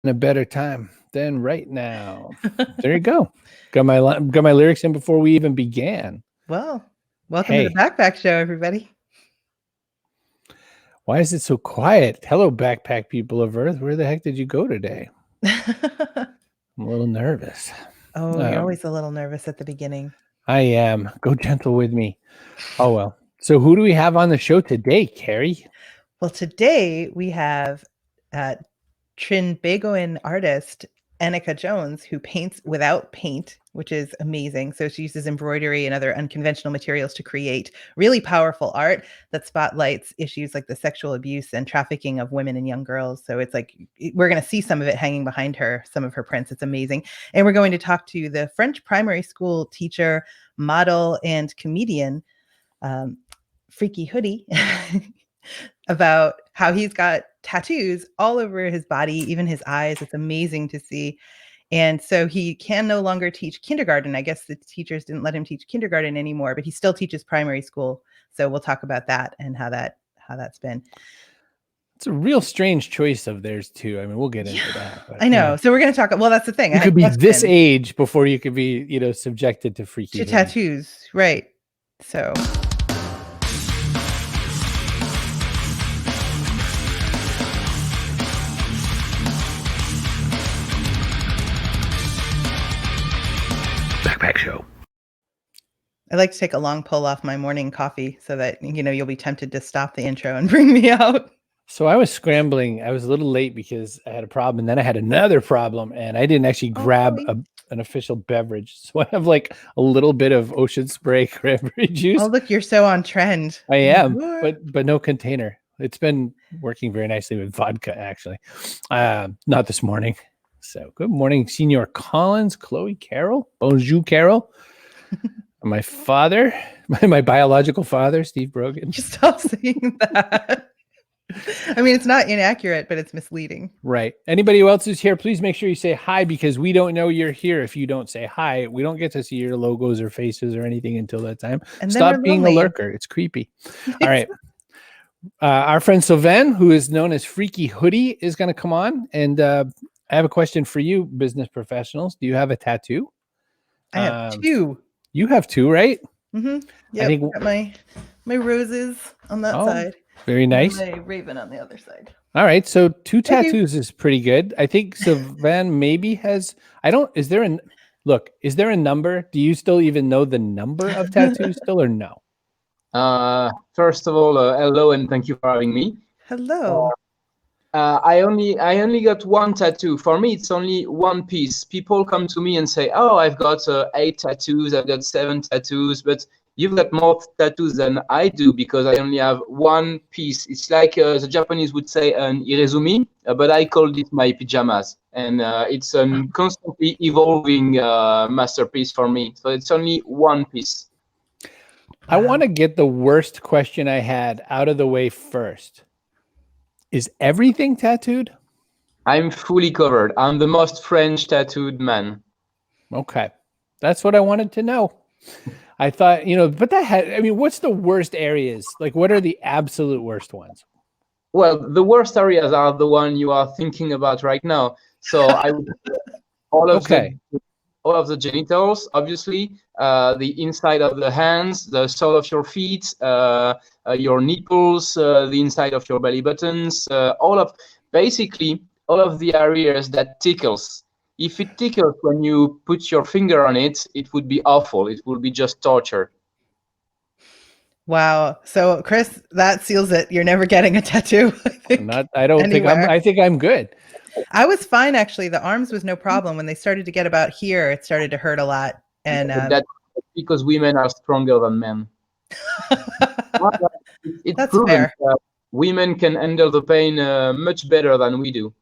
a better time than right now. There you go. Got my lyrics in before we even began. Well, welcome to the Backpack Show, everybody. Why is it so quiet? Hello, backpack people of Earth. Where the heck did you go today? I'm a little nervous. Oh, you're always a little nervous at the beginning. I am. Go gentle with me. Oh, well. So who do we have on the show today, Kerry? Well, today we have Trinbagoan artist Annika Jones, who paints without paint, which is amazing. So she uses embroidery and other unconventional materials to create really powerful art that spotlights issues like the sexual abuse and trafficking of women and young girls. So it's like we're going to see some of it hanging behind her, some of her prints. It's amazing. And we're going to talk to the French primary school teacher, model, and comedian, FreakyHoody, about how he's got tattoos all over his body, even his eyes. It's amazing to see. And so he can no longer teach kindergarten. I guess the teachers didn't let him teach kindergarten anymore, but he still teaches primary school. So we'll talk about that and how that's been. It's a real strange choice of theirs too. I mean, we'll get into that. But, I know. So we're going to talk. Well, that's the thing. You could be this age before you could be, subjected to freaky tattoos, right? So. Backpack Show. I like to take a long pull off my morning coffee so that, you'll be tempted to stop the intro and bring me out. So I was scrambling. I was a little late because I had a problem, and then I had another problem, and I didn't actually grab an official beverage. So I have like a little bit of Ocean Spray cranberry juice. Oh, look, you're so on trend. I am, but no container. It's been working very nicely with vodka, actually. Not this morning. So good morning, Senior Collins, Chloe, Carol. Bonjour, Carol. My father, my biological father, Steve Brogan. Just stop saying that. I mean, it's not inaccurate, but it's misleading. Right. Anybody else who's here, please make sure you say hi, because we don't know you're here if you don't say hi. We don't get to see your logos or faces or anything until that time. And stop being a lurker. It's creepy. All right. Our friend Sylvain, who is known as FreakyHoody, is going to come on. And I have a question for you, business professionals. Do you have a tattoo? I have two. You have two, right? Mm-hmm. Yeah, I think got my roses on that side. Very nice. And my raven on the other side. All right, so two tattoos is pretty good. I think Sylvain maybe has. Is there a number? Do you still even know the number of tattoos still, or no? First of all, hello and thank you for having me. Hello. I only got one tattoo. For me, it's only one piece. People come to me and say, "Oh, I've got 8 tattoos. I've got 7 tattoos," but you've got more tattoos than I do because I only have one piece. It's like the Japanese would say an irezumi, but I call it my pajamas, and it's a constantly evolving masterpiece for me. So it's only one piece. I want to get the worst question I had out of the way first. Is everything tattooed? I'm fully covered. I'm the most French tattooed man. Okay. That's what I wanted to know. I thought, but what's the worst areas? Like, what are the absolute worst ones? Well, the worst areas are the one you are thinking about right now. So I would all of the genitals, obviously, the inside of the hands, the sole of your feet, your nipples, the inside of your belly buttons, all of the areas that tickles. If it tickles when you put your finger on it, it would be awful. It would be just torture. Wow. So, Chris, that seals it. You're never getting a tattoo. I think I'm good. I was fine, actually. The arms was no problem. When they started to get about here, it started to hurt a lot. And that's because women are stronger than men. It's that's proven fair. That women can handle the pain much better than we do.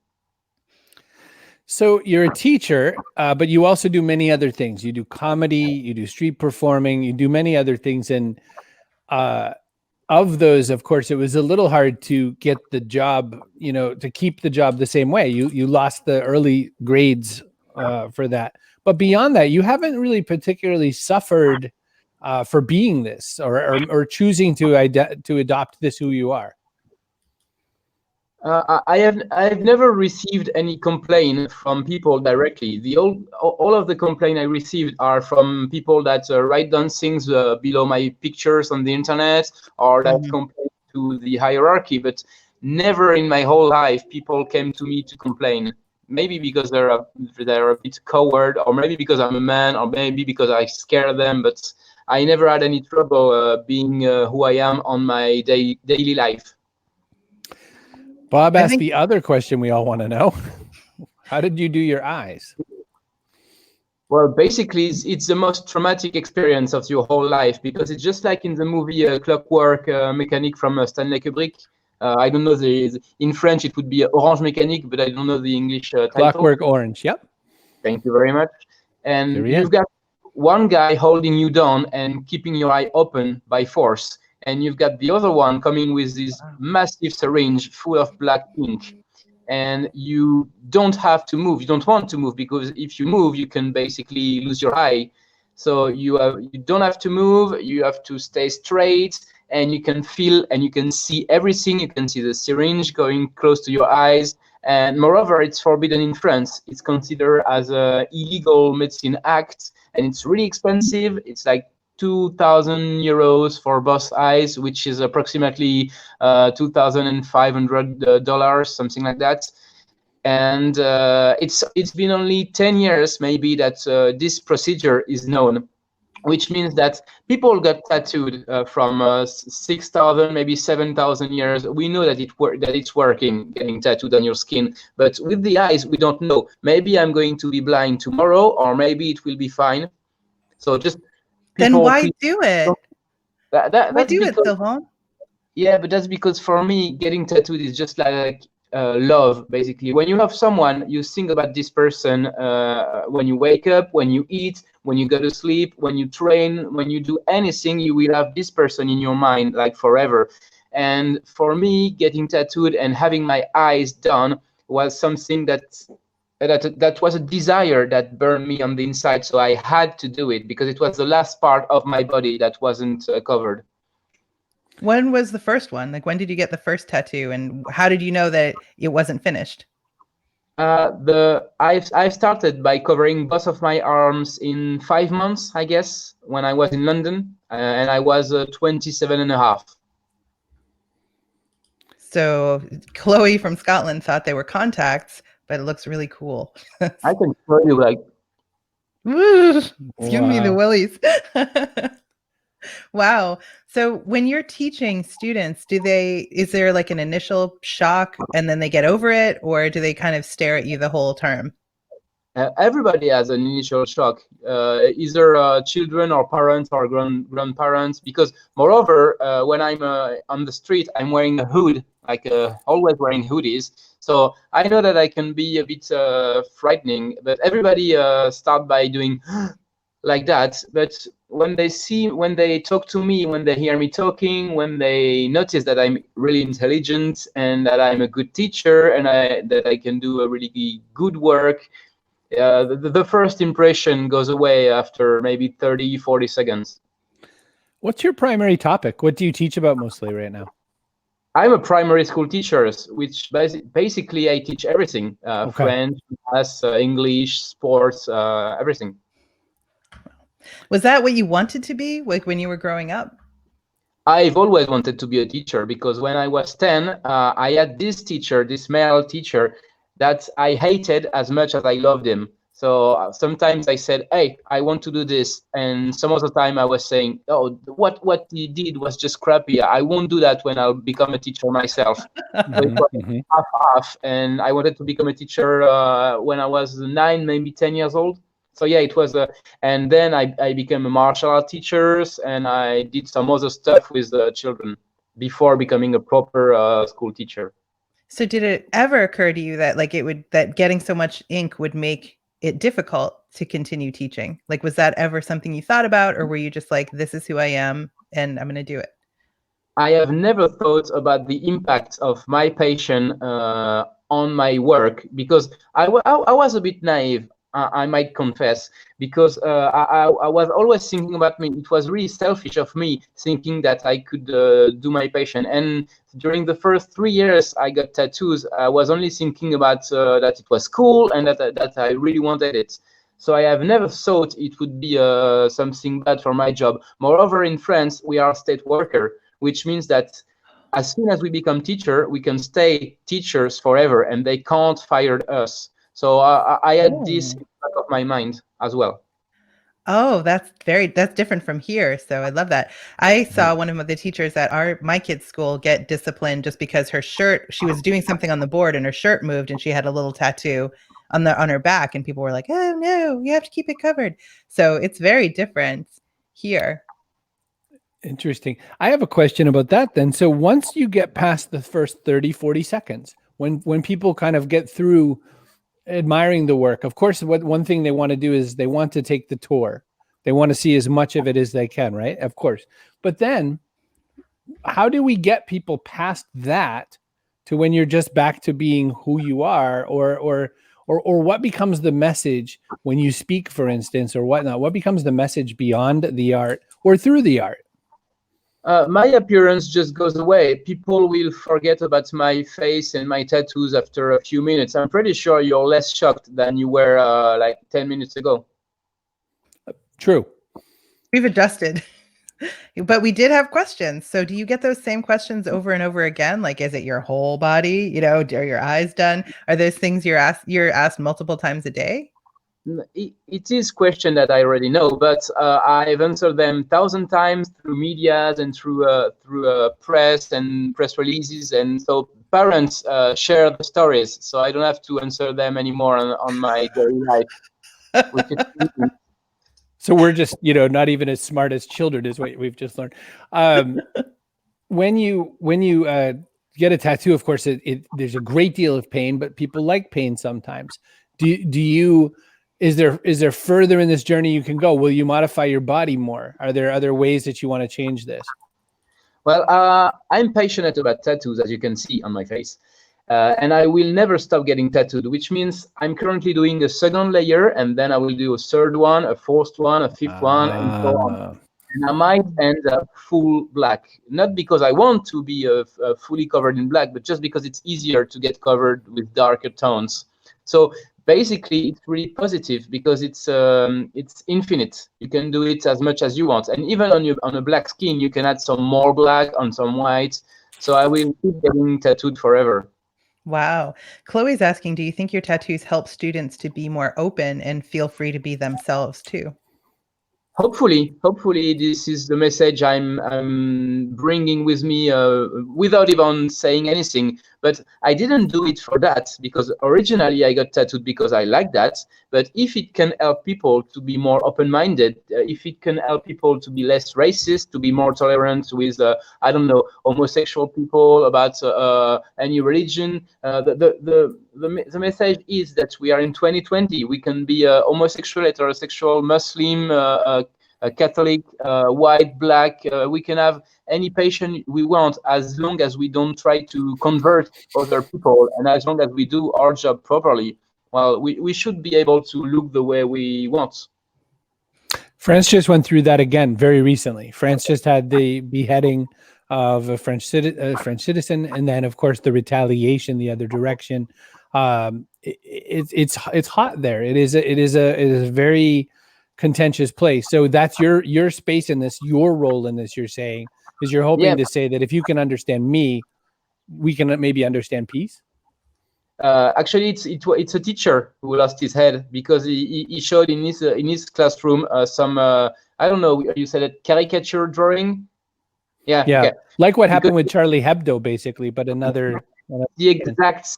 So you're a teacher, but you also do many other things. You do comedy, you do street performing, you do many other things. And of those, of course, it was a little hard to get the job, to keep the job the same way. You lost the early grades for that. But beyond that, you haven't really particularly suffered for being this or choosing to adopt this who you are. I've never received any complaint from people directly. All of the complaint I received are from people that write down things below my pictures on the internet, or that complain to the hierarchy. But never in my whole life people came to me to complain. Maybe because they're a bit coward, or maybe because I'm a man, or maybe because I scare them. But I never had any trouble being who I am on my daily life. Bob asked the other question we all want to know. How did you do your eyes? Well, basically, it's the most traumatic experience of your whole life, because it's just like in the movie Clockwork Mechanic from Stanley Kubrick. I don't know, in French it would be Orange Mécanique, but I don't know the English title. Clockwork Orange, yep. Thank you very much. And you've got one guy holding you down and keeping your eye open by force. And you've got the other one coming with this massive syringe full of black ink. And you don't have to move. You don't want to move, because if you move, you can basically lose your eye. So you don't have to move. You have to stay straight, and you can feel and you can see everything. You can see the syringe going close to your eyes. And moreover, it's forbidden in France. It's considered as an illegal medicine act, and it's really expensive. It's like 2,000 euros for both eyes, which is approximately $2,500, something like that. And it's been only 10 years maybe that this procedure is known, which means that people got tattooed from 6,000, maybe 7,000 years. We know that it's working, getting tattooed on your skin. But with the eyes, we don't know. Maybe I'm going to be blind tomorrow, or maybe it will be fine. So just then why do it? Why do it, Sylvain? Yeah, but that's because for me, getting tattooed is just like love, basically. When you love someone, you think about this person when you wake up, when you eat, when you go to sleep, when you train, when you do anything, you will have this person in your mind like forever. And for me, getting tattooed and having my eyes done was something that was a desire that burned me on the inside. So I had to do it, because it was the last part of my body that wasn't covered. When was the first one? Like, when did you get the first tattoo, and how did you know that it wasn't finished? I started by covering both of my arms in 5 months, I guess, when I was in London, and I was 27 and a half. So Chloe from Scotland thought they were contacts, but it looks really cool. I can show you, like, it's giving me the willies. Wow. So when you're teaching students, is there like an initial shock and then they get over it, or do they kind of stare at you the whole term? Everybody has an initial shock, either children or parents or grandparents, because moreover, when I'm on the street, I'm wearing a hood, like always wearing hoodies. So I know that I can be a bit frightening, but everybody start by doing like that. But when they talk to me, when they hear me talking, when they notice that I'm really intelligent and that I'm a good teacher and that I can do a really good work, the first impression goes away after maybe 30-40 seconds. What's your primary topic? What do you teach about mostly right now? I'm a primary school teacher, which basically I teach everything. French, math, English, sports, everything. Was that what you wanted to be, like when you were growing up? I've always wanted to be a teacher, because when I was 10, I had this male teacher, that I hated as much as I loved him. So sometimes I said, hey, I want to do this. And some of the time I was saying, oh, what he did was just crappy. I won't do that when I'll become a teacher myself. So it was half. And I wanted to become a teacher when I was 9, maybe 10 years old. So yeah, it was, and then I became a martial art teacher, and I did some other stuff with the children before becoming a proper school teacher. So did it ever occur to you that that getting so much ink would make it difficult to continue teaching? Like, was that ever something you thought about, or were you just like, this is who I am and I'm going to do it? I have never thought about the impact of my passion on my work, because I was a bit naive. I might confess, because I was always thinking about me. It was really selfish of me thinking that I could do my passion. And during the first 3 years I got tattoos, I was only thinking about that it was cool and that I really wanted it. So I have never thought it would be something bad for my job. Moreover, in France, we are state worker, which means that as soon as we become teacher, we can stay teachers forever, and they can't fire us. So I had this in the back of my mind as well. Oh, that's different from here. So I love that. I saw one of the teachers at my kid's school get disciplined just because she was doing something on the board and her shirt moved and she had a little tattoo on her back, and people were like, "Oh no, you have to keep it covered." So it's very different here. Interesting. I have a question about that then. So once you get past the first 30, 40 seconds, when people kind of get through admiring the work, of course, one thing they want to do is they want to take the tour. They want to see as much of it as they can, right? Of course. But then how do we get people past that to when you're just back to being who you are, or what becomes the message when you speak, for instance, or whatnot? What becomes the message beyond the art or through the art? My appearance just goes away. People will forget about my face and my tattoos after a few minutes. I'm pretty sure you're less shocked than you were like 10 minutes ago. True. We've adjusted. But we did have questions. So do you get those same questions over and over again? Like, is it your whole body? You know, are your eyes done? Are those things you're asked multiple times a day? It is question that I already know, but I've answered them 1,000 times through medias and through press and press releases, and so parents share the stories, so I don't have to answer them anymore on my daily life. Which is so we're just, not even as smart as children is what we've just learned. When you get a tattoo, of course, there's a great deal of pain, but people like pain sometimes. Is there further in this journey you can go? Will you modify your body more? Are there other ways that you want to change this? Well, I'm passionate about tattoos, as you can see on my face. And I will never stop getting tattooed, which means I'm currently doing a second layer, and then I will do a third one, a fourth one, a fifth one, and so on. And I might end up full black, not because I want to be fully covered in black, but just because it's easier to get covered with darker tones. So basically, it's really positive because it's infinite. You can do it as much as you want, and even on a black skin, you can add some more black on some white. So I will keep getting tattooed forever. Wow. Chloe's asking, do you think your tattoos help students to be more open and feel free to be themselves too? Hopefully, this is the message I'm bringing with me without even saying anything. But I didn't do it for that, because originally I got tattooed because I like that. But if it can help people to be more open-minded, if it can help people to be less racist, to be more tolerant with, I don't know, homosexual people, about any religion, the message is that we are in 2020. We can be homosexual, heterosexual, Muslim, Catholic, white, black. We can have any passion we want, as long as we don't try to convert other people, and as long as we do our job properly. Well, we should be able to look the way we want. France just went through that again very recently. France just had the beheading of a French citizen, and then, of course, the retaliation the other direction. It's hot there. It is a very contentious place. So that's your space in this, your role in this. You're saying is you're hoping to say that if you can understand me, we can maybe understand peace. Actually, it's a teacher who lost his head because he showed in his classroom some I don't know, you said it, caricature drawing. Yeah. Okay. Like what happened with Charlie Hebdo, basically, but another. The exact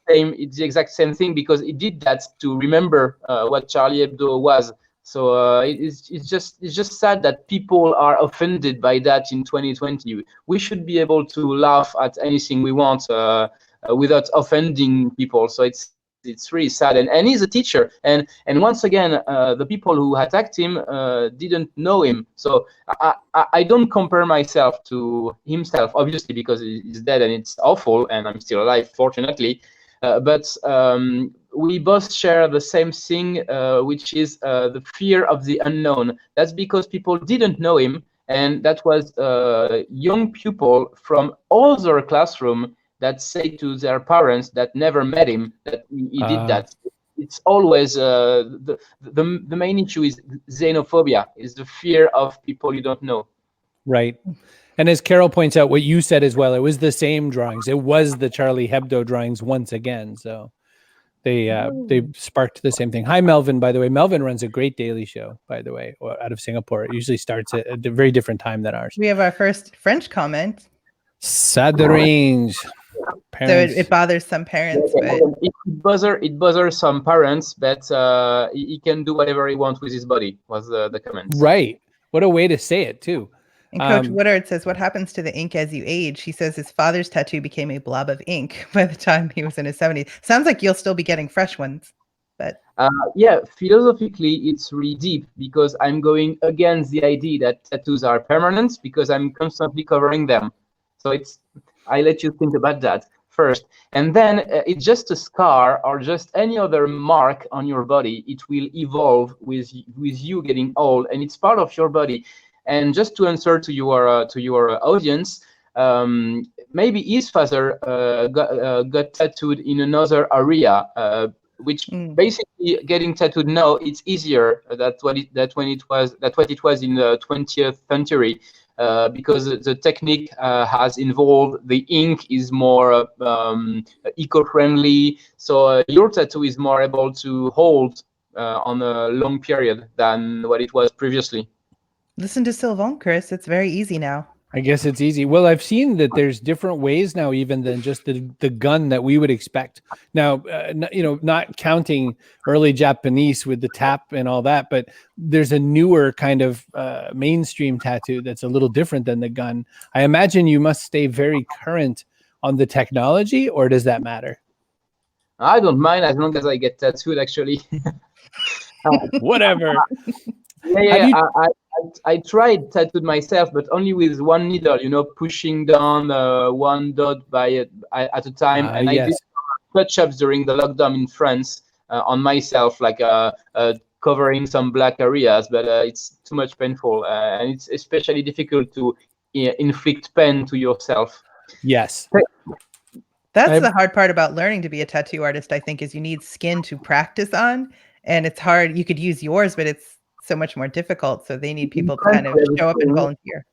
same thing, because he did that to remember what Charlie Hebdo was. So it's just sad that people are offended by that in 2020. We should be able to laugh at anything we want without offending people. So it's really sad. And he's a teacher. And once again, the people who attacked him didn't know him. So I don't compare myself to himself, obviously, because he's dead and it's awful, and I'm still alive, fortunately. But we both share the same thing, which is the fear of the unknown. That's because people didn't know him, and that was young people from other classroom that say to their parents that never met him that he did that. It's always the main issue is xenophobia, is the fear of people you don't know. Right. And as Carol points out, what you said as well, it was the same drawings. It was the Charlie Hebdo drawings once again. So they sparked the same thing. Hi, Melvin, by the way. Melvin runs a great daily show, by the way, out of Singapore. It usually starts at a very different time than ours. We have our first French comment. Saderinge. So it bothers some parents, but it bothers some parents, but he can do whatever he wants with his body, was the comment. Right. What a way to say it, too. And Coach Woodard says, what happens to the ink as you age? He says his father's tattoo became a blob of ink by the time he was in his 70s. Sounds like you'll still be getting fresh ones. But yeah, philosophically, it's really deep because I'm going against the idea that tattoos are permanent because I'm constantly covering them. So I let you think about that first. And then it's just a scar or just any other mark on your body. It will evolve with you getting old, and it's part of your body. And just to answer to your audience, maybe his father got tattooed in another area, which basically getting tattooed now it's easier than what it was in the 20th century. Because the technique has involved, the ink is more eco-friendly, so your tattoo is more able to hold on a long period than what it was previously. Listen to Sylvain, Chris. It's very easy now. I guess it's easy. Well, I've seen that there's different ways now, even than just the gun that we would expect. Now, not counting early Japanese with the tap and all that, but there's a newer kind of mainstream tattoo that's a little different than the gun. I imagine you must stay very current on the technology, or does that matter? I don't mind as long as I get tattooed, actually. Whatever. Yeah, I tried tattooed myself, but only with one needle, pushing down one dot at a time. And I did touch-ups during the lockdown in France on myself, like covering some black areas, but it's too much painful. And it's especially difficult to inflict pain to yourself. Yes. That's the hard part about learning to be a tattoo artist, I think, is you need skin to practice on. And it's hard. You could use yours, but it's so much more difficult. So they need people to kind of show up and volunteer.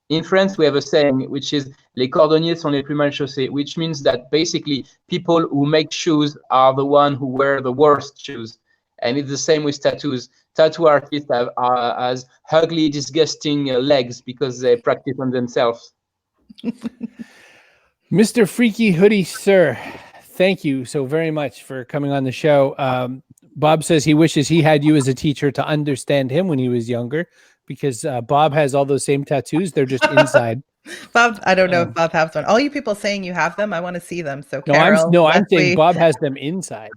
In France, we have a saying, which is "Les cordonniers sont les plus mal chaussés," which means that basically people who make shoes are the one who wear the worst shoes. And it's the same with tattoos. Tattoo artists are as ugly, disgusting legs because they practice on themselves. Mr. Freaky Hoodie, sir, thank you so very much for coming on the show. Bob says he wishes he had you as a teacher to understand him when he was younger, because Bob has all those same tattoos. They're just inside. Bob, I don't know if Bob has one. All you people saying you have them, I want to see them. So I'm saying Bob has them inside.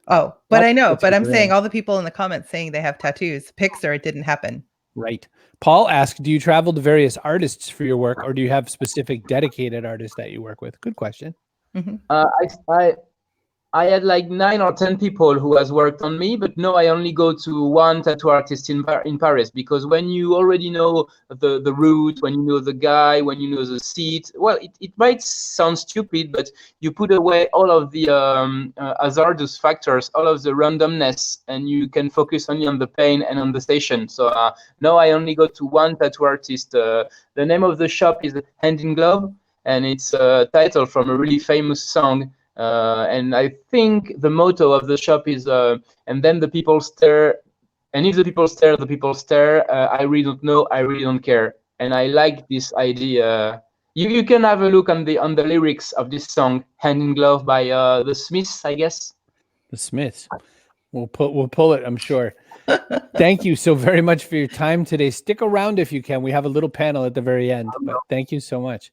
Oh, but I know, but I'm saying all the people in the comments saying they have tattoos, pics, or it didn't happen. Right. Paul asked, do you travel to various artists for your work, or do you have specific dedicated artists that you work with? Good question. Mm-hmm. I had like 9 or 10 people who has worked on me, but no, I only go to one tattoo artist in Paris, because when you already know the route, when you know the guy, when you know the seat, well, it might sound stupid, but you put away all of the hazardous factors, all of the randomness, and you can focus only on the pain and on the station. So no, I only go to one tattoo artist. The name of the shop is Hand in Glove, and it's a title from a really famous song. And I think the motto of the shop is, and then the people stare, and if the people stare, the people stare. I really don't know, I really don't care. And I like this idea. You can have a look on the lyrics of this song, Hand in Glove by the Smiths, I guess. The Smiths. We'll pull it, I'm sure. Thank you so very much for your time today. Stick around if you can. We have a little panel at the very end, but thank you so much.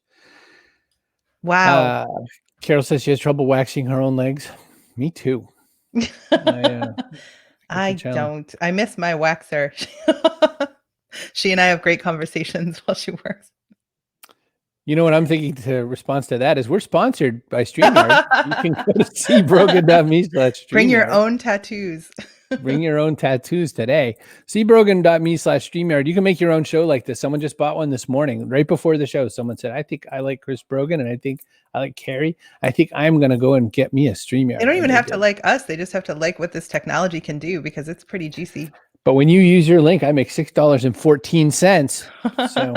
Wow. Carol says she has trouble waxing her own legs. Me too. I don't. I miss my waxer. She and I have great conversations while she works. You know what I'm thinking to response to that is we're sponsored by StreamYard. You can go to cbrogan.me/StreamYard. Bring your own tattoos. Bring your own tattoos today. cbrogan.me/StreamYard. You can make your own show like this. Someone just bought one this morning, right before the show. Someone said, I think I like Chris Brogan and I think I like Kerry. I think I'm going to go and get me a StreamYard. They don't even have to like us. They just have to like what this technology can do because it's pretty juicy. But when you use your link, I make $6.14. So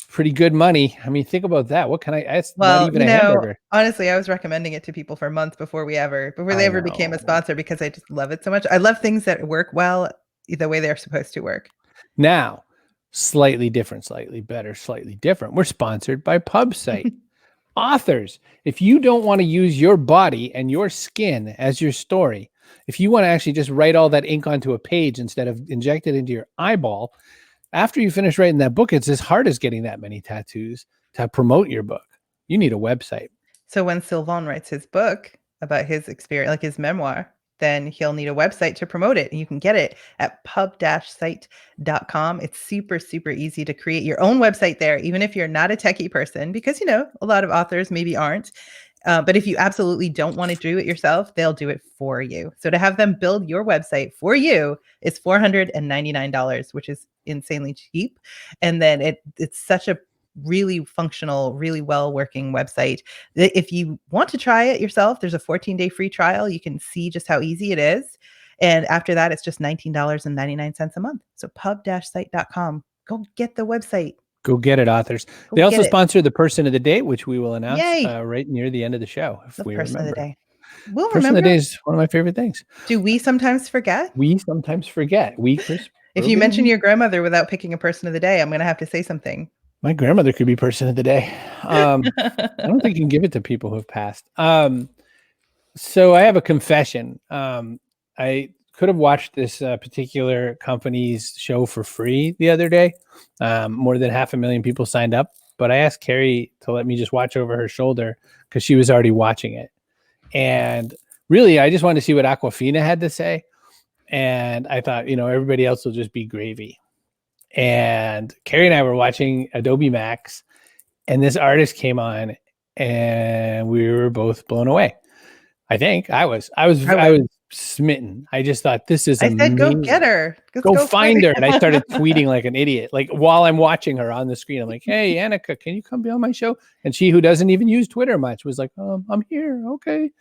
pretty good money. I mean, think about that. What can that's not even a hamburger. Honestly, I was recommending it to people for months before they ever became a sponsor because I just love it so much. I love things that work well the way they're supposed to work. Now, slightly different, slightly better, slightly different. We're sponsored by PubSite. Authors, if you don't want to use your body and your skin as your story, if you want to actually just write all that ink onto a page instead of inject it into your eyeball, after you finish writing that book, it's as hard as getting that many tattoos to promote your book. You need a website. So when Sylvain writes his book about his experience, like his memoir, then he'll need a website to promote it. And you can get it at pub-site.com. It's super, super easy to create your own website there, even if you're not a techie person, because, a lot of authors maybe aren't. But if you absolutely don't want to do it yourself, they'll do it for you. So to have them build your website for you is $499, which is insanely cheap. And then it's such a really functional, really well-working website that if you want to try it yourself, there's a 14-day free trial. You can see just how easy it is. And after that, it's just $19.99 a month. So pub-site.com. Go get the website. Go get it, authors. They also sponsor the person of the day, which we will announce right near the end of the show. If we person remember. Of the day. We'll person remember. of the day is one of my favorite things. Do we sometimes forget? We sometimes forget. Chris if you mention your grandmother without picking a person of the day, I'm going to have to say something. My grandmother could be person of the day. I don't think you can give it to people who have passed. So I have a confession. I could have watched this particular company's show for free the other day. More than 500,000 people signed up, but I asked Kerry to let me just watch over her shoulder because she was already watching it. And really, I just wanted to see what Aquafina had to say. And I thought, everybody else will just be gravy. And Kerry and I were watching Adobe Max, and this artist came on, and we were both blown away. I think I was smitten. I just thought this is amazing. I said, go get her. Go find her. And I started tweeting like an idiot. Like while I'm watching her on the screen, I'm like, hey, Annika, can you come be on my show? And she, who doesn't even use Twitter much, was like, I'm here. Okay.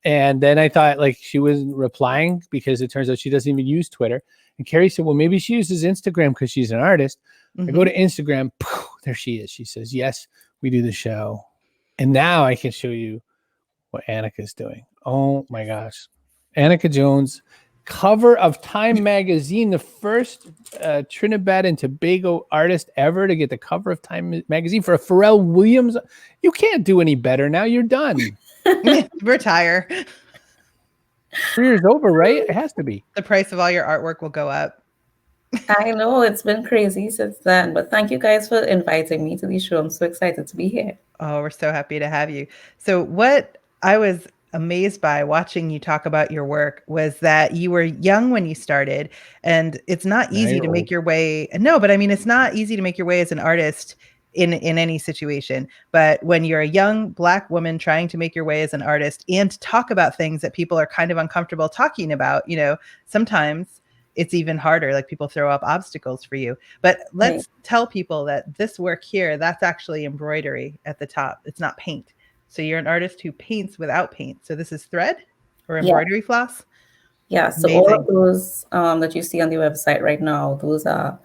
And then I thought like she wasn't replying because it turns out she doesn't even use Twitter. And Kerry said, well, maybe she uses Instagram because she's an artist. Mm-hmm. I go to Instagram. Poof, there she is. She says, yes, we do the show. And now I can show you what Annika's doing. Oh my gosh. Nneka Jones, cover of Time magazine, the first Trinidad and Tobago artist ever to get the cover of Time magazine for a Pharrell Williams. You can't do any better now. You're done. Retire. Career's over, right? It has to be. The price of all your artwork will go up. I know it's been crazy since then, but thank you guys for inviting me to the show. I'm so excited to be here. Oh, we're so happy to have you. So what I was amazed by watching you talk about your work was that you were young when you started, and it's not easy to make your way. No, but I mean, it's not easy to make your way as an artist in any situation. But when you're a young Black woman trying to make your way as an artist and talk about things that people are kind of uncomfortable talking about, sometimes it's even harder. Like people throw up obstacles for you. But let's tell people that this work here, that's actually embroidery at the top. It's not paint. So you're an artist who paints without paint. So this is thread or embroidery floss? Yeah, so amazing. All of those that you see on the website right now, those are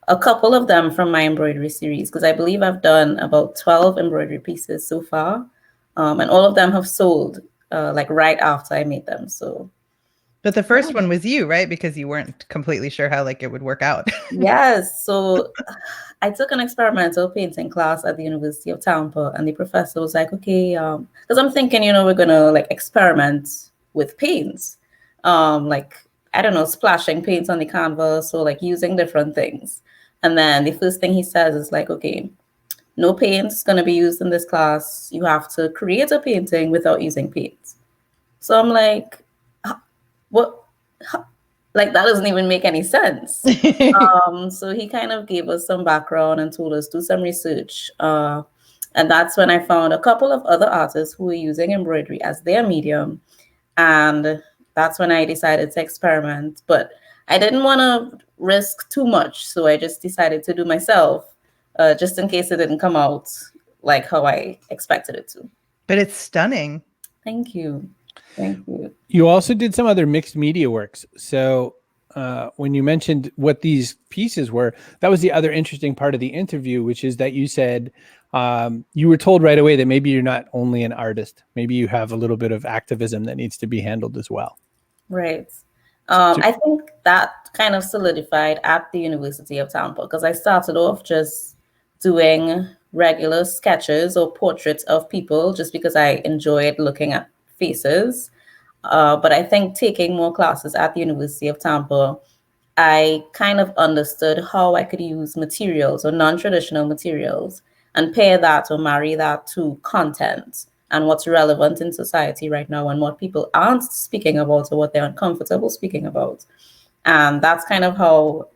a couple of them from my embroidery series, because I believe I've done about 12 embroidery pieces so far. And all of them have sold like right after I made them. So, but the first one was you, right? Because you weren't completely sure how like it would work out. Yes. So I took an experimental painting class at the University of Tampa, and the professor was like, okay, because I'm thinking, we're going to like experiment with paints, like, I don't know, splashing paints on the canvas or like using different things. And then the first thing he says is like, okay, no paint is going to be used in this class. You have to create a painting without using paint. So I'm like, what? Like, that doesn't even make any sense. So he kind of gave us some background and told us do some research. And that's when I found a couple of other artists who were using embroidery as their medium. And that's when I decided to experiment. But I didn't want to risk too much. So I just decided to do myself, just in case it didn't come out like how I expected it to. But it's stunning. Thank you. Thank you. You also did some other mixed media works. So when you mentioned what these pieces were, that was the other interesting part of the interview, which is that you said you were told right away that maybe you're not only an artist, maybe you have a little bit of activism that needs to be handled as well. Right. I think that kind of solidified at the University of Tampa, because I started off just doing regular sketches or portraits of people just because I enjoyed looking at faces. But I think taking more classes at the University of Tampa, I kind of understood how I could use materials or non-traditional materials and pair that or marry that to content and what's relevant in society right now and what people aren't speaking about or what they're uncomfortable speaking about. And that's kind of how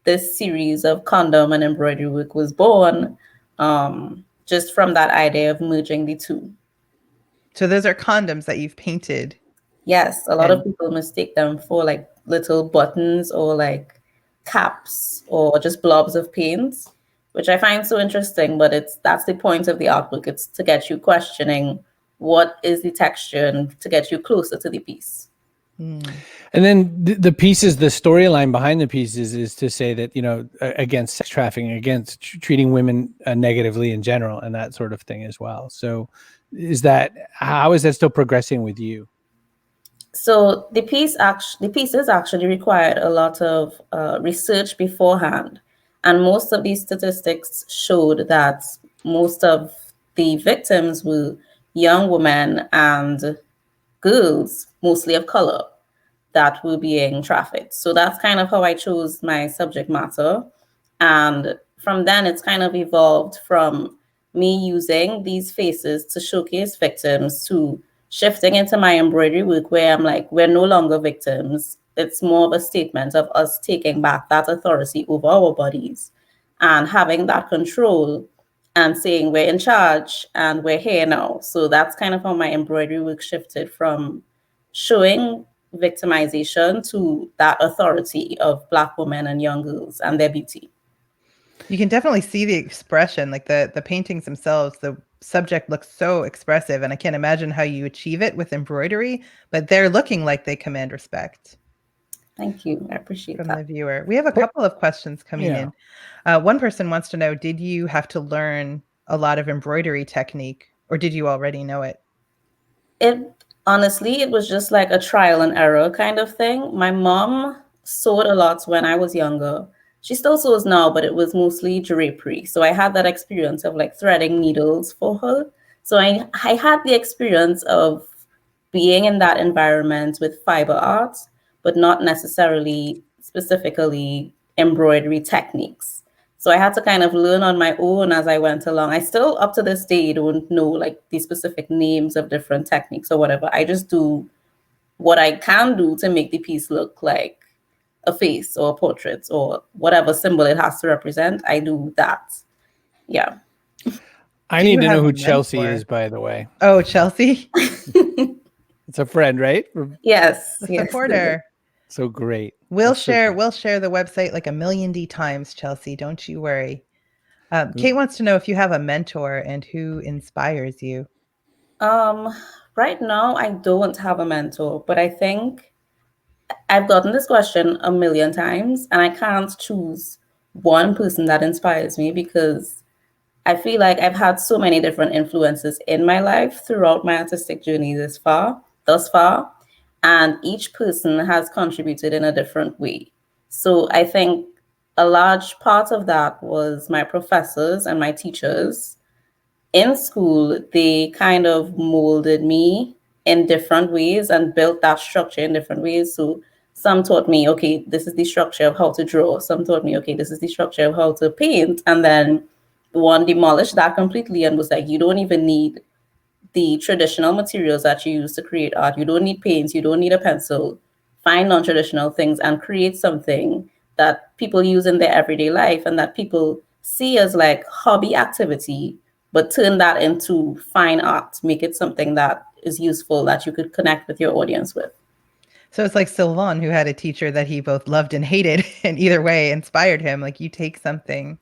this series of condom and embroidery work was born, just from that idea of merging the two. So those are condoms that you've painted. Yes, a lot of people mistake them for like little buttons or like caps or just blobs of paint, which I find so interesting, but that's the point of the artwork. It's to get you questioning what is the texture and to get you closer to the piece. Mm. And then the pieces, the storyline behind the pieces is to say that, you know, against sex trafficking, against treating women negatively in general and that sort of thing as well. So how is that still progressing with you? So the pieces actually required a lot of research beforehand. And most of these statistics showed that most of the victims were young women and girls, mostly of color, that were being trafficked. So that's kind of how I chose my subject matter. And from then, it's kind of evolved from me using these faces to showcase victims to shifting into my embroidery work where I'm like, we're no longer victims. It's more of a statement of us taking back that authority over our bodies and having that control and saying we're in charge and we're here now. So that's kind of how my embroidery work shifted from showing victimization to that authority of Black women and young girls and their beauty. You can definitely see the expression, like the paintings themselves. The subject looks so expressive, and I can't imagine how you achieve it with embroidery, but they're looking like they command respect. Thank you. I appreciate from that. the viewer. We have a couple of questions coming in. One person wants to know, did you have to learn a lot of embroidery technique, or did you already know it? Honestly, it was just like a trial and error kind of thing. My mom sewed a lot when I was younger. She still sews now, but it was mostly drapery. So I had that experience of like threading needles for her. So I had the experience of being in that environment with fiber art, but not necessarily specifically embroidery techniques. So I had to kind of learn on my own as I went along. I still, up to this day, don't know like the specific names of different techniques or whatever. I just do what I can do to make the piece look like a face or a portrait or whatever symbol it has to represent. I do that. Yeah. I need to know who Chelsea is, by the way. Oh, Chelsea? It's a friend, right? Yes. A supporter. So great. We'll share the website like a million D times, Chelsea. Don't you worry. Kate wants to know if you have a mentor and who inspires you. Right now, I don't have a mentor, but I think I've gotten this question a million times, and I can't choose one person that inspires me because I feel like I've had so many different influences in my life throughout my artistic journey thus far, and each person has contributed in a different way. So I think a large part of that was my professors and my teachers. In school, they kind of molded me in different ways and built that structure in different ways. So some taught me, okay, this is the structure of how to draw. Some taught me, okay, this is the structure of how to paint. And then one demolished that completely and was like, you don't even need the traditional materials that you use to create art. You don't need paints. You don't need a pencil. Find non-traditional things and create something that people use in their everyday life and that people see as like hobby activity but turn that into fine art, make it something that is useful, that you could connect with your audience with. So it's like Sylvain, who had a teacher that he both loved and hated, and either way inspired him. Like you take something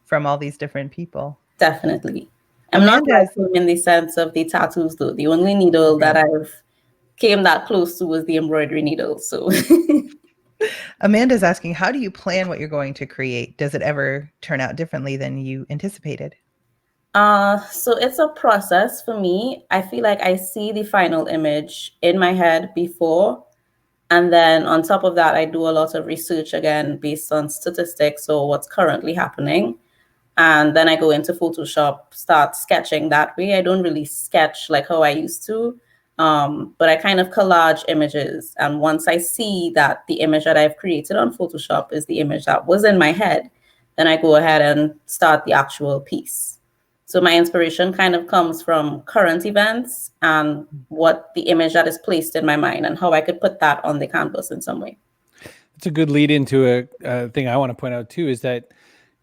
from all these different people. Definitely. I'm not like him in the sense of the tattoos, though. The only needle that I've came that close to was the embroidery needle. So Amanda's asking, how do you plan what you're going to create? Does it ever turn out differently than you anticipated? So it's a process for me. I feel like I see the final image in my head before. And then on top of that, I do a lot of research again based on statistics or what's currently happening. And then I go into Photoshop, start sketching that way. I don't really sketch like how I used to, but I kind of collage images. And once I see that the image that I've created on Photoshop is the image that was in my head, then I go ahead and start the actual piece. So my inspiration kind of comes from current events and what the image that is placed in my mind and how I could put that on the canvas in some way. It's a good lead into a thing I want to point out too, is that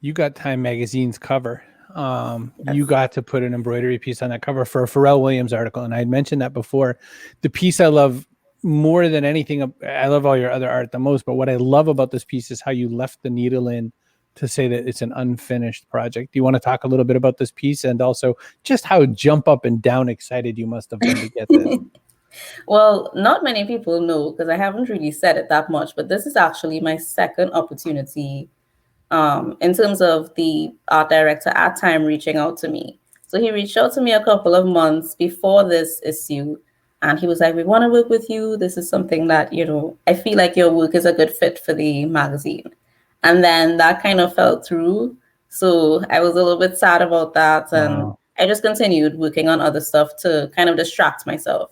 you got Time Magazine's cover. Yes. You got to put an embroidery piece on that cover for a Pharrell Williams article. And I had mentioned that before. The piece I love more than anything, I love all your other art the most, but what I love about this piece is how you left the needle in to say that it's an unfinished project. Do you want to talk a little bit about this piece and also just how jump up and down excited you must have been to get this? Well, not many people know because I haven't really said it that much, but this is actually my second opportunity in terms of the art director at Time reaching out to me. So he reached out to me a couple of months before this issue, and he was like, we want to work with you. This is something that, you know, I feel like your work is a good fit for the magazine. And then that kind of fell through. So I was a little bit sad about that. And I just continued working on other stuff to kind of distract myself.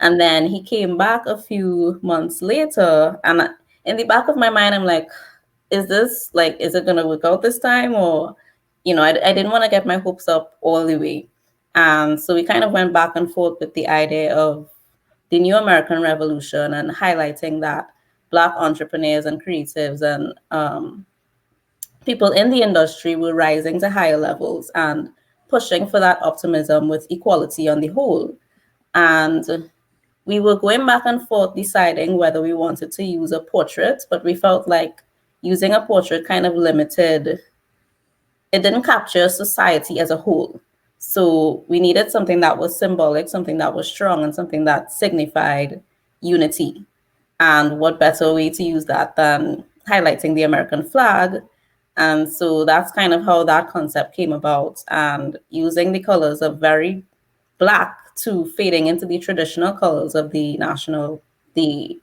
And then he came back a few months later. And in the back of my mind, I'm like, is it going to work out this time? Or, you know, I didn't want to get my hopes up all the way. And so we kind of went back and forth with the idea of the new American Revolution and highlighting that Black entrepreneurs and creatives and people in the industry were rising to higher levels and pushing for that optimism with equality on the whole. And we were going back and forth deciding whether we wanted to use a portrait, but we felt like using a portrait kind of limited. It didn't capture society as a whole. So we needed something that was symbolic, something that was strong, and something that signified unity. And what better way to use that than highlighting the American flag? And so that's kind of how that concept came about, and using the colors of very Black to fading into the traditional colors of the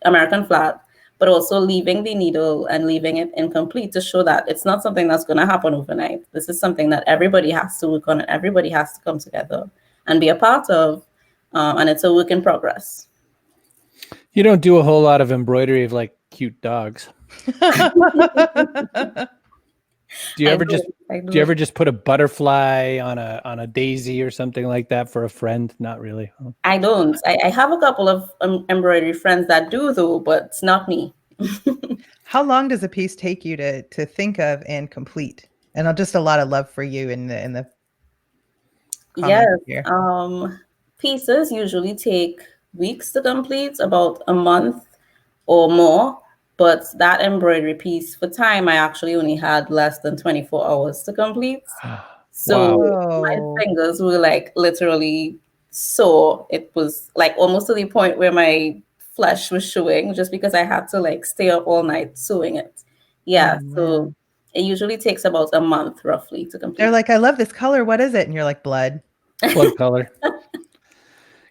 American flag, but also leaving the needle and leaving it incomplete to show that it's not something that's going to happen overnight. This is something that everybody has to work on, and everybody has to come together and be a part of, and it's a work in progress. You don't do a whole lot of embroidery of like cute dogs. Do you ever just put a butterfly on a daisy or something like that for a friend? Not really. Huh? I don't. I have a couple of embroidery friends that do though, but it's not me. How long does a piece take you to think of and complete? And just a lot of love for you in the yes here. Pieces usually take weeks to complete, about a month or more. But that embroidery piece, for Time, I actually only had less than 24 hours to complete. So my fingers were like literally sore. It was like almost to the point where my flesh was showing, just because I had to like stay up all night sewing it. Yeah. So it usually takes about a month roughly to complete. They're like, I love this color. What is it? And you're like, blood. Blood color.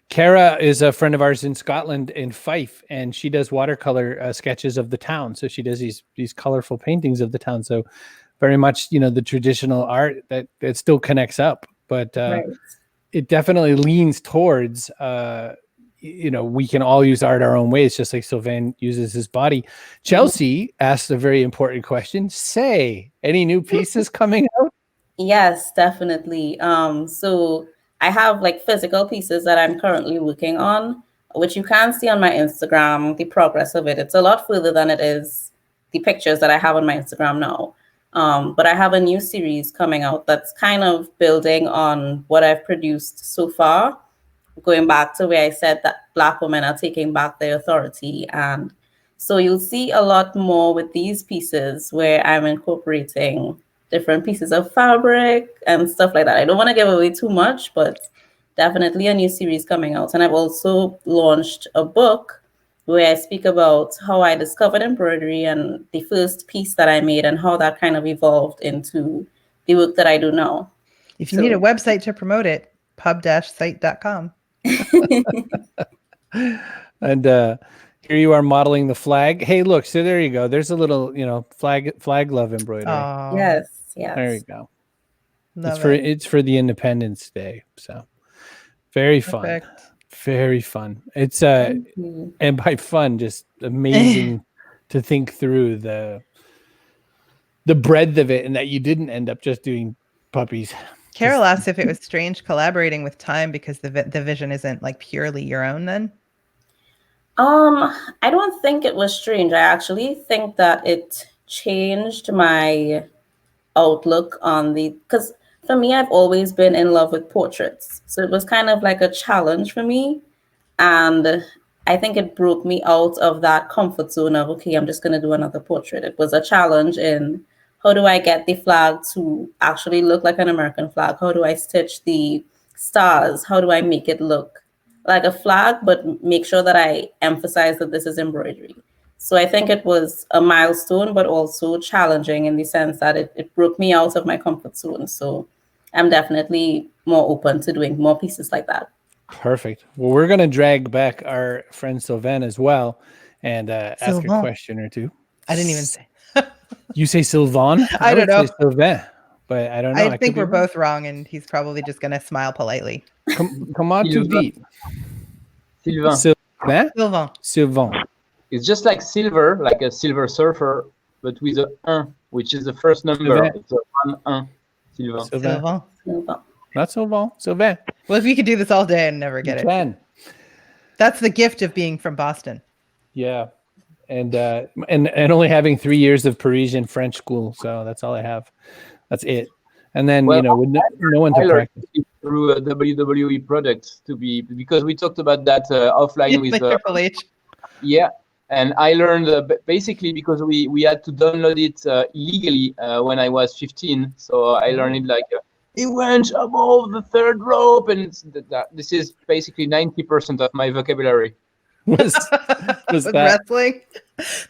Kara is a friend of ours in Scotland, in Fife, and she does watercolor sketches of the town. So she does these colorful paintings of the town. So very much, you know, the traditional art that still connects up, but it definitely leans towards, you know, we can all use art our own ways, just like Sylvain uses his body. Chelsea asked a very important question. Say, any new pieces coming out? Yes, definitely. So I have like physical pieces that I'm currently working on, which you can see on my Instagram, the progress of it. It's a lot further than it is the pictures that I have on my Instagram now. But I have a new series coming out that's kind of building on what I've produced so far, going back to where I said that Black women are taking back their authority. And so you'll see a lot more with these pieces where I'm incorporating different pieces of fabric and stuff like that. I don't want to give away too much, but definitely a new series coming out. And I've also launched a book where I speak about how I discovered embroidery and the first piece that I made and how that kind of evolved into the work that I do now. If you need a website to promote it, pub-site.com. And here you are modeling the flag. Hey, look, so there you go. There's a little, flag love embroidery. Oh, Yes. There you go. love It's for the Independence Day. So very fun. Perfect. Very fun. It's Thank you. and by fun, just amazing to think through the breadth of it, and that you didn't end up just doing puppies. Carol asked if it was strange collaborating with Time because the vision isn't like purely your own then. I don't think it was strange. I actually think that it changed my outlook on because for me, I've always been in love with portraits. So it was kind of like a challenge for me. And I think it broke me out of that comfort zone of, okay, I'm just going to do another portrait. It was a challenge in how do I get the flag to actually look like an American flag? How do I stitch the stars? How do I make it look like a flag, but make sure that I emphasize that this is embroidery? So I think it was a milestone, but also challenging in the sense that it broke me out of my comfort zone. So I'm definitely more open to doing more pieces like that. Perfect. Well, we're going to drag back our friend Sylvain as well and ask a question or two. I didn't even say. You say Sylvain? I don't know. Say Sylvain, but I don't know. I think we're both wrong, and he's probably just going to smile politely. Comment tu dis? Sylvain. Sylvain. It's just like silver, like a silver surfer, but with a 1, which is the first number. Sylvain. It's a 1-1. Sylvain. Sylvain. Not Sylvain. Sylvain. Well, if you could do this all day and never get it. Can. That's the gift of being from Boston. Yeah. And only having 3 years of Parisian French school. So that's all I have. That's it. And then, with no one to practice. Through a WWE product because we talked about that offline with Triple H. Yeah. And I learned basically because we had to download it illegally when I was 15. So I learned it like it went above the third rope, and this is basically 90% of my vocabulary. Was that wrestling?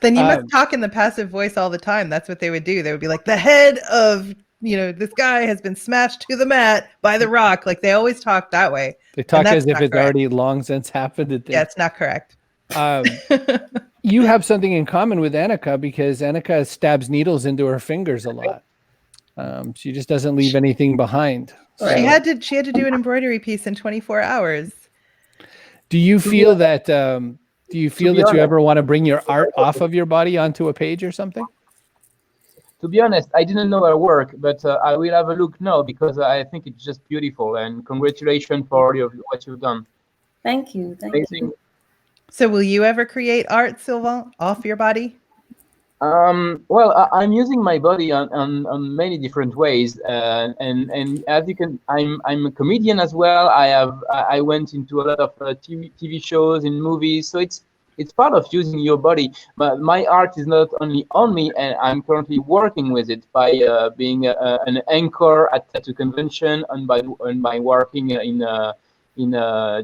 Then you must talk in the passive voice all the time. That's what they would do. They would be like, the head of this guy has been smashed to the mat by The Rock. Like they always talk that way. They talk as if it's already long since happened. Yeah, it's not correct. You have something in common with Annika because Annika stabs needles into her fingers a lot. She just doesn't leave anything behind. So. She had to do an embroidery piece in 24 hours. Do you feel that? Do you feel that you ever want to bring your art off of your body onto a page or something? To be honest, I didn't know her work, but I will have a look now because I think it's just beautiful. And congratulations for what you've done. Thank you. Amazing. So will you ever create art, Sylvain, off your body? Well, I'm using my body on many different ways, and as you can, I'm a comedian as well. I went into a lot of TV shows and movies, so it's part of using your body. But my art is not only on me, and I'm currently working with it by being an anchor at tattoo convention and by working in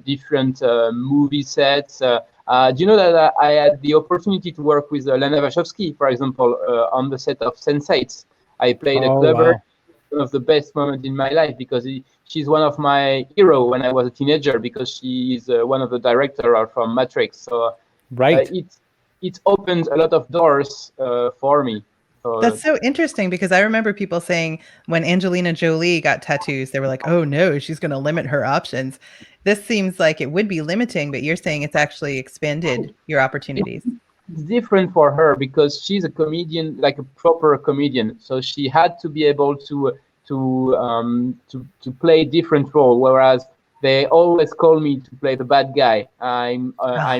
different movie sets. Do you know that I had the opportunity to work with Lana Wachowski, for example, on the set of Sense8? I played a clever, one of the best moments in my life because she's one of my heroes when I was a teenager because she is one of the directors from Matrix. So it opens a lot of doors for me. That's so interesting because I remember people saying when Angelina Jolie got tattoos, they were like, oh no, she's going to limit her options. This seems like it would be limiting, but you're saying it's actually expanded your opportunities. It's different for her because she's a comedian, like a proper comedian. So she had to be able to play different role, whereas they always call me to play the bad guy. I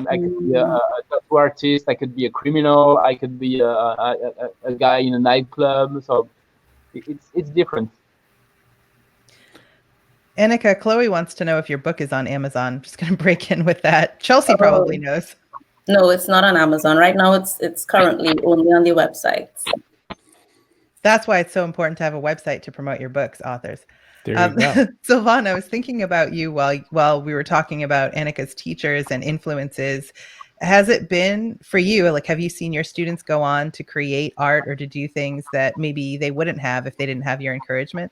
could be a tattoo artist. I could be a criminal. I could be a guy in a nightclub. So it's different. Annika, Chloe wants to know if your book is on Amazon. I'm just going to break in with that. Chelsea probably knows. No, it's not on Amazon right now. It's currently only on the website. That's why it's so important to have a website to promote your books, authors. There you go. Sylvan, I was thinking about you while we were talking about Annika's teachers and influences. Has it been for you, like, have you seen your students go on to create art or to do things that maybe they wouldn't have if they didn't have your encouragement?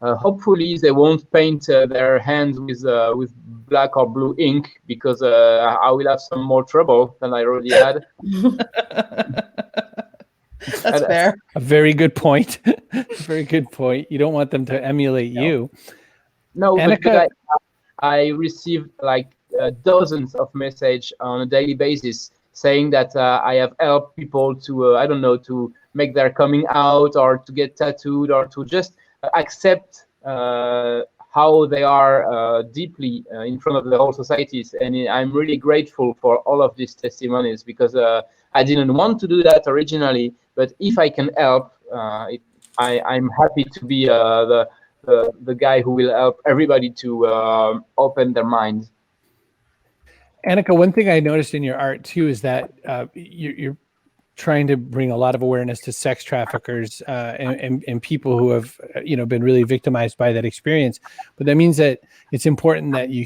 Hopefully they won't paint their hands with black or blue ink, because I will have some more trouble than I already had. That's fair. A very good point. Very good point. You don't want them to emulate you. No, Annika, but I received like dozens of messages on a daily basis saying that I have helped people to, I don't know, to make their coming out, or to get tattooed, or to just accept how they are deeply in front of the whole societies. And I'm really grateful for all of these testimonies, because I didn't want to do that originally, but if I can help, I'm happy to be the guy who will help everybody to open their minds. Annika, one thing I noticed in your art too is that you're trying to bring a lot of awareness to sex traffickers and people who have been really victimized by that experience. But that means that it's important that you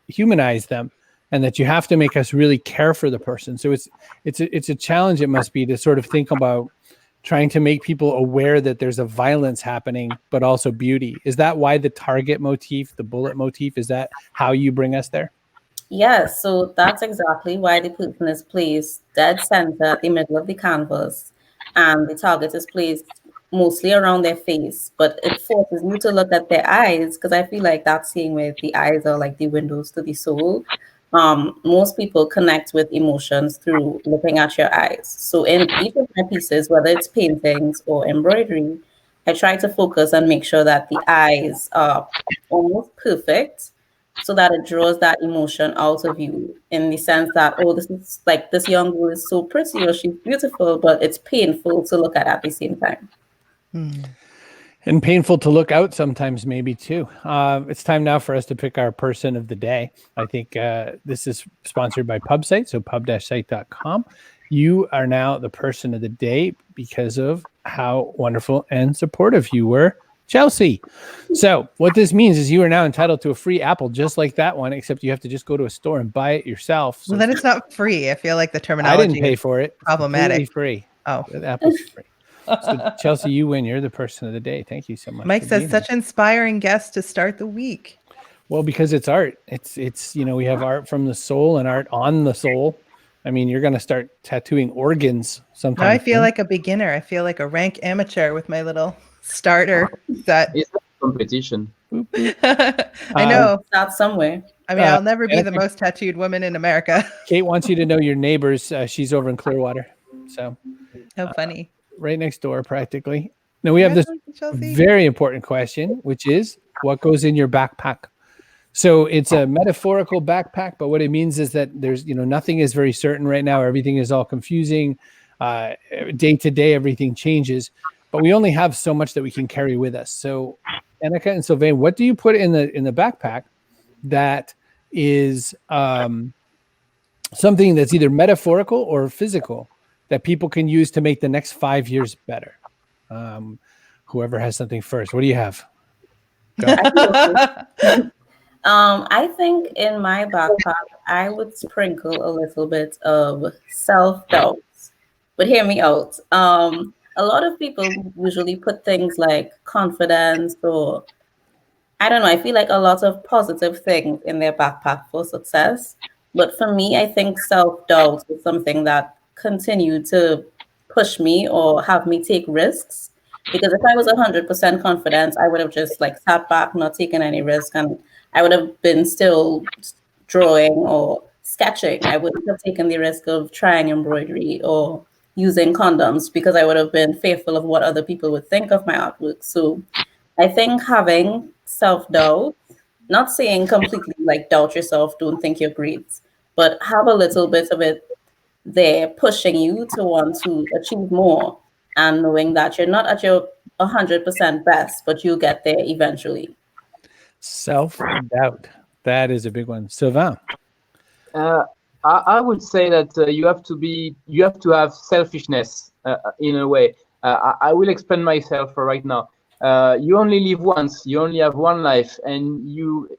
humanize them, and that you have to make us really care for the person. So it's a challenge, it must be, to sort of think about trying to make people aware that there's a violence happening, but also beauty. Is that why the target motif, the bullet motif, is that how you bring us there? Yes, so that's exactly why the person is placed dead center at the middle of the canvas, and the target is placed mostly around their face, but it forces you to look at their eyes, because I feel like that's seeing where the eyes are like the windows to the soul. Most people connect with emotions through looking at your eyes. So in each of my pieces, whether it's paintings or embroidery, I try to focus and make sure that the eyes are almost perfect, so that it draws that emotion out of you, in the sense that, oh, this is like, this young girl is so pretty, or she's beautiful, but it's painful to look at the same time. And painful to look out sometimes, maybe too. It's time now for us to pick our person of the day. I think this is sponsored by PubSite, so pub-site.com. You are now the person of the day because of how wonderful and supportive you were, Chelsea. So what this means is you are now entitled to a free apple just like that one, except you have to just go to a store and buy it yourself. So well, then it's not free. I feel like the terminology I didn't pay for it. Problematic. It's free. Oh, the apple's free. So Chelsea, you win. You're the person of the day. Thank you so much. Mike says such inspiring guests to start the week. Well, because it's art. It's we have art from the soul and art on the soul. I mean, you're going to start tattooing organs sometime. Now I feel like a beginner. I feel like a rank amateur with my little starter set. It's a competition. I know. That's somewhere. I mean, I'll never be the most tattooed woman in America. Kate wants you to know your neighbors. She's over in Clearwater. So how funny. Right next door, practically. Now we have this very important question, which is, what goes in your backpack? So it's a metaphorical backpack, but what it means is that there's, nothing is very certain right now. Everything is all confusing. Day to day, everything changes, but we only have so much that we can carry with us. So Annika and Sylvain, what do you put in the backpack that is something that's either metaphorical or physical that people can use to make the next 5 years better? Whoever has something first. What do you have? I think in my backpack, I would sprinkle a little bit of self-doubt. But hear me out. A lot of people usually put things like confidence, or I don't know, I feel like a lot of positive things in their backpack for success. But for me, I think self-doubt is something that continued to push me or have me take risks. Because if I was 100% confident, I would have just sat back, not taken any risk, and I would have been still drawing or sketching. I wouldn't have taken the risk of trying embroidery or using condoms, because I would have been fearful of what other people would think of my artwork. So I think having self-doubt, not saying completely doubt yourself, don't think you're great, but have a little bit of it there pushing you to want to achieve more. and knowing that you're not at your 100% best, but you'll get there eventually. Self-doubt. That is a big one. Sylvain. I would say that you have to have selfishness in a way. I will explain myself right now. You only live once. You only have one life, and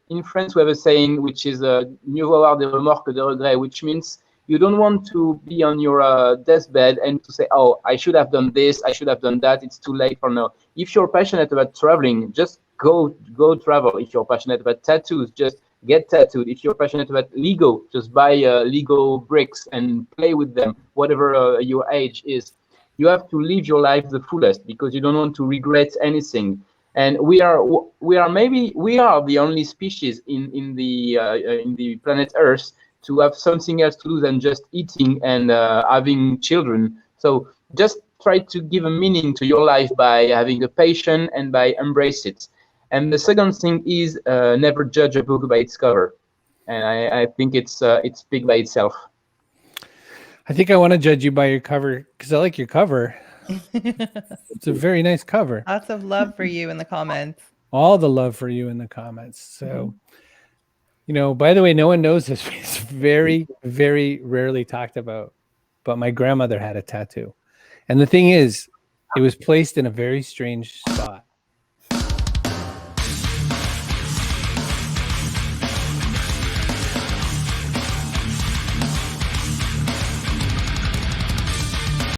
in France we have a saying which is "mieux vaut des remords que de regrets," which means you don't want to be on your deathbed and to say, "Oh, I should have done this. I should have done that. It's too late for now." If you're passionate about traveling, just go travel. If you're passionate about tattoos, just get tattooed. If you're passionate about Lego, just buy Lego bricks and play with them, whatever your age is. You have to live your life the fullest because you don't want to regret anything. And we are the only species in the planet Earth to have something else to do than just eating and having children. So just try to give a meaning to your life by having a passion and by embrace it. And the second thing is never judge a book by its cover. And I think it's big by itself. I think I want to judge you by your cover because I like your cover. It's a very nice cover. Lots of love for you in the comments. All the love for you in the comments. So, by the way, no one knows this. It's very, very rarely talked about. But my grandmother had a tattoo. And the thing is, it was placed in a very strange spot.